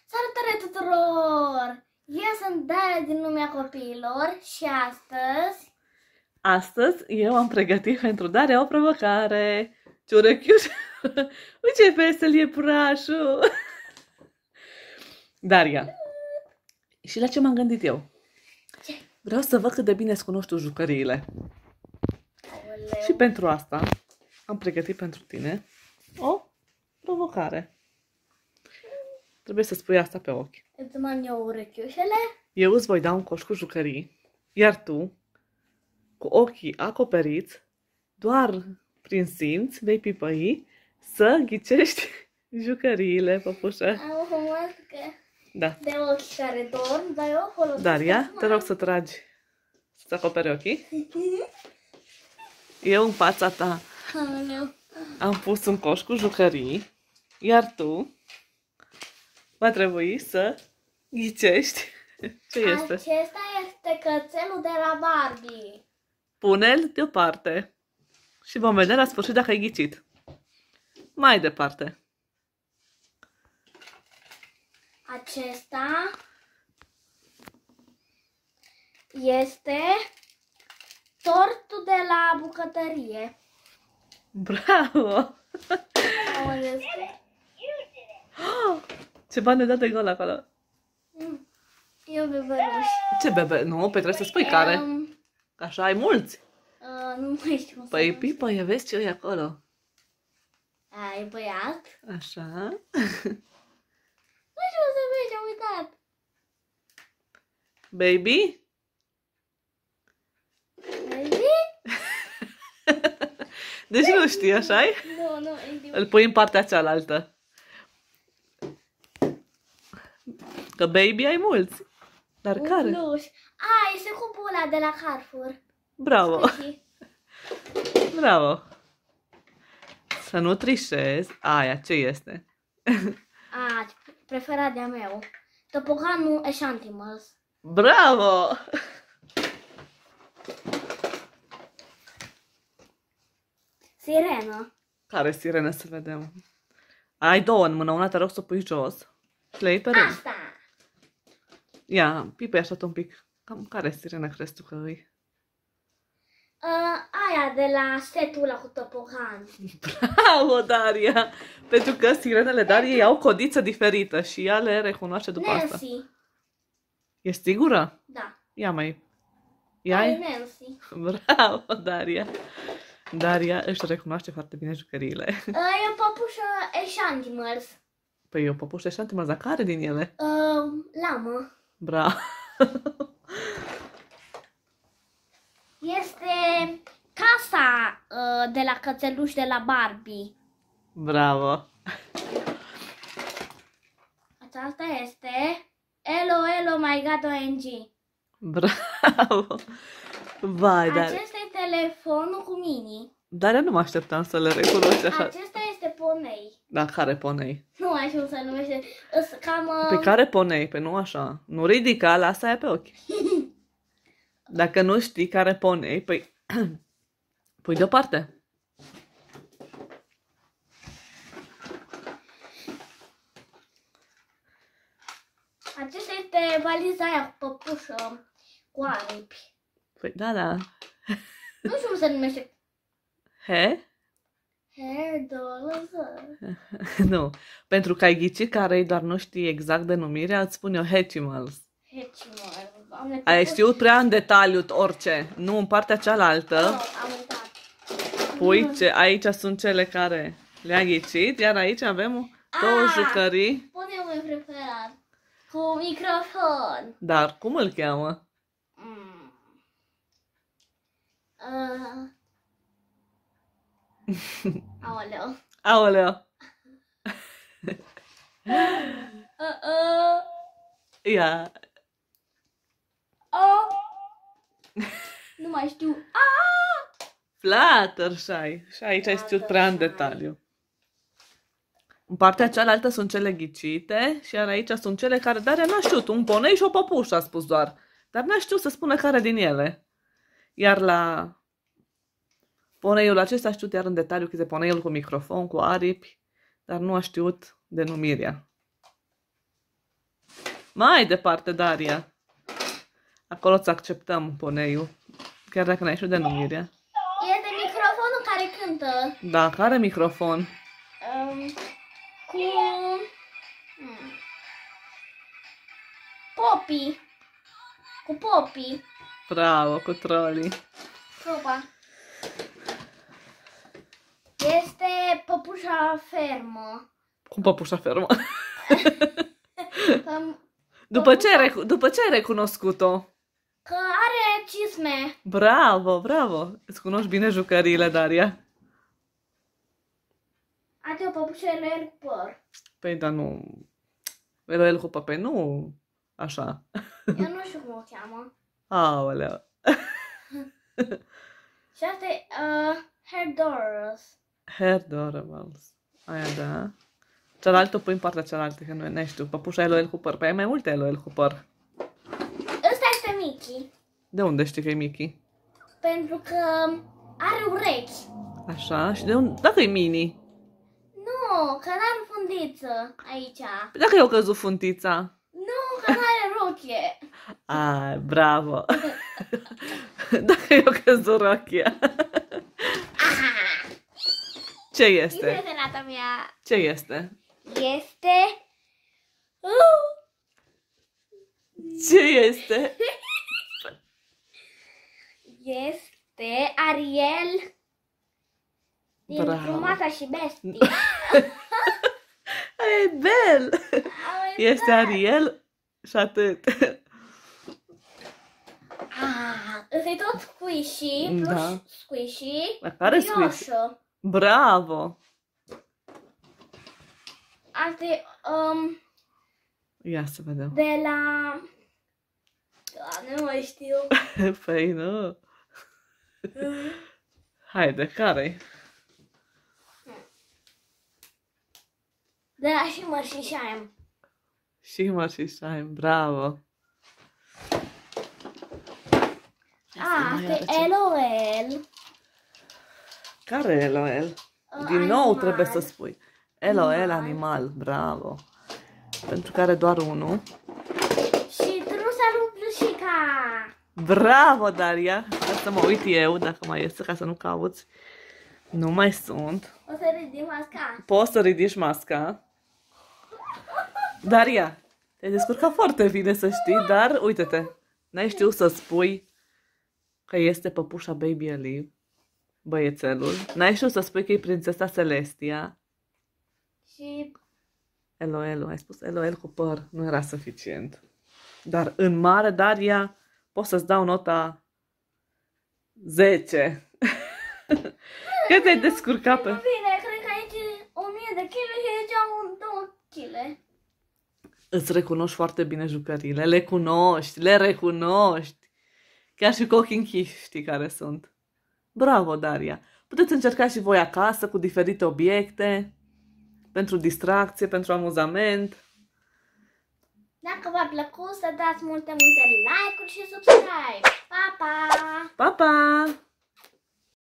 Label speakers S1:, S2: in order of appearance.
S1: Salutare tuturor! Eu sunt Daria din lumea copiilor și
S2: Astăzi eu am pregătit pentru Daria o provocare. Ciurechiuș, uite ce vesel e iepurașul! Daria, și la ce m-am gândit eu?
S1: Ce?
S2: Vreau să văd cât de bine îți cunoști tu jucăriile.
S1: Aoleu.
S2: Și pentru asta am pregătit pentru tine o provocare. Trebuie să spui asta pe ochi.
S1: Îți măn eu urechiușele?
S2: Eu îți voi da un coș cu jucării, iar tu, cu ochii acoperiți, doar prin simț, vei pipăi să ghicești jucăriile, păpușă.
S1: Am o mască
S2: Da.
S1: de ochi care dorm, dar eu folosesc.
S2: Daria, te rog să tragi, să acoperi ochii. Eu în fața ta
S1: Aoleu.
S2: am pus un coș cu jucării, iar tu va trebui să ghicești ce este.
S1: Acesta este cățelul de la Barbie.
S2: Pune-l deoparte și vom vedea la sfârșit dacă ai ghicit. Mai departe.
S1: Acesta este tortul de la bucătărie.
S2: Bravo!
S1: Aoleu.
S2: Ce bani ne dă de gol acolo.
S1: Eu bebeluș.
S2: Ce bebe? Nu, pe trebuie să spui care. Așa ai mulți.
S1: Nu mai știu cum
S2: Păi
S1: să
S2: Pipa, ia vezi ce e acolo.
S1: ai băiat?
S2: Așa.
S1: Nu știu să vezi, am uitat.
S2: Baby?
S1: Vezi?
S2: Deci nu știi, așa -i?
S1: Nu, e
S2: Îl pui în partea cealaltă. Că baby ai mulți. Dar care?
S1: Pluș. Este cupul ăla de la Carrefour.
S2: Bravo!
S1: Squishy.
S2: Bravo! Să nu trișezi. Aia, ce este?
S1: Preferat de-a meu. Topoganul Eșantimals.
S2: Bravo!
S1: Sirenă.
S2: Care sirenă să vedem? Ai două în mână, una te rog să o pui jos și le iei pe rând.
S1: Asta.
S2: Ia, Pipe așa un pic. Cam care sirenă crezi tu că îi?
S1: Aia de la setul ăla cu topogan.
S2: Bravo, Daria! Pentru că sirenele Dariei au codiță diferită și ea le recunoaște după asta.
S1: Nancy.
S2: Ești sigură?
S1: Da.
S2: Ia mai.
S1: E
S2: Ia.
S1: Nancy.
S2: Bravo, Daria! Daria își recunoaște foarte bine jucăriile.
S1: E o papușă Eșantimals.
S2: Păi eu păpuște șantimă, dar care din ele?
S1: Lamă.
S2: Bravo!
S1: Este casa de la cățeluș de la Barbie.
S2: Bravo!
S1: Aceasta este Hello, Hello, my God, ONG.
S2: Bravo! Vai, dar...
S1: Acesta e telefonul cu mini.
S2: Daria nu mă așteptam să le recunoști așa.
S1: Acesta este ponei.
S2: Da, care ponei?
S1: Nu mai știu cum se numește. Cam...
S2: Pe care ponei? Pe nu așa. Nu ridica, lasă aia pe ochi. Dacă nu știi care ponei, păi... pui deoparte.
S1: Acesta este valiza aia cu păpușă cu aripi.
S2: Păi da.
S1: Nu știu cum se numește.
S2: He?
S1: Hair dollar.
S2: Nu. Pentru că ai ghicit care dar nu știi exact denumirea, îți spun eu Hatchimals. Ai știut prea în detaliu orice. Nu, în partea cealaltă.
S1: Am uitat.
S2: Pui ce aici sunt cele care le-a ghicit, iar aici avem două jucării.
S1: Pune meu preferat. Cu microfon.
S2: Dar cum îl cheamă?
S1: Aoleu.
S2: Aoleo. Ia.
S1: Nu mai știu.
S2: Fluttershy. Și aici ai știut prea în detaliu. În partea cealaltă sunt cele ghicite și iar aici sunt cele care Daria n-a știut. Un ponei și o păpușă a spus doar. Dar n-a știut să spună care din ele. Iar la poneiul acesta a știut iar în detaliu că este poneiul cu microfon, cu aripi, dar nu a știut denumirea. Mai departe, Daria. Acolo îți acceptăm poneiul. Chiar dacă n-ai și denumirea.
S1: Este microfonul care cântă.
S2: Da, care microfon?
S1: Cu... Poppy. Cu Poppy.
S2: Bravo, cu trolii.
S1: Proba. Este păpușa fermă.
S2: Cum păpușa fermă?
S1: Că
S2: După ce ai recunoscut-o?
S1: are cisme.
S2: Bravo, bravo. Îți cunoști bine jucăriile, Daria.
S1: Are o păpușă el cu păr.
S2: Păi, dar nu... El cu păpei, nu așa.
S1: Eu nu știu cum o cheamă.
S2: Aoleu.
S1: Și asta e Herdoros.
S2: Herdorables. Aia da. Cealaltă pui în partea cealaltă, că nu știu. Păpușa Eloel cu păr. Păi ai mai multe Eloel cu păr.
S1: Ăsta este Mickey.
S2: De unde știi că e Mickey?
S1: Pentru că are urechi.
S2: Așa, și de unde? Dacă e Mini.
S1: Nu, că n-are fundiță aici.
S2: Păi dacă i-au căzut funtița.
S1: Nu, că n-are rochie.
S2: Ai, bravo. Dacă i-au căzut rochia. Ce este?
S1: Este rata mea.
S2: Ce este?
S1: Este...
S2: Ce este?
S1: Este Ariel din
S2: Bravo.
S1: Frumoasa și Bestie.
S2: E bel! Este Ariel și atât.
S1: Ăsta e tot squishy, plus
S2: Da.
S1: squishy,
S2: La care squishy?
S1: brioșă.
S2: Bravo!
S1: Asta e
S2: Ia să vedem.
S1: de la... Nu mai știu.
S2: Păi nu. Haide, care-i?
S1: De la Shimmer și Shine.
S2: Shimmer și Shine, bravo!
S1: Asta e LOL.
S2: Care e LOL? Din nou
S1: Animal.
S2: trebuie să spui. LOL animal, bravo! Pentru că are doar unul.
S1: Și trusa lui Plușica.
S2: Bravo, Daria! Hai să mă uit eu, dacă mai este, ca să nu cauți. Nu mai sunt.
S1: O să ridic masca.
S2: Poți să ridici masca. Daria, te-ai descurcat foarte bine, să știi, dar uite-te, n-ai știut să spui că este păpușa Baby Ellie, băiețelul. N-ai știut să spui că e prințesa Celestia.
S1: Și
S2: LOL, ai spus LOL cu păr, nu era suficient. Dar în mare, Daria, pot să-ți dau nota 10. Că te-ai descurcat pe...
S1: bine, cred că aici e 1000 de kg și aici am 2 kg.
S2: Îți recunoști foarte bine jucăriile, le cunoști, le recunoști. Chiar și cu ochii închiși știi care sunt. Bravo, Daria! Puteți încerca și voi acasă cu diferite obiecte, pentru distracție, pentru amuzament.
S1: Dacă v-a plăcut, să dați multe like-uri și subscribe. Pa, pa!
S2: Pa, pa!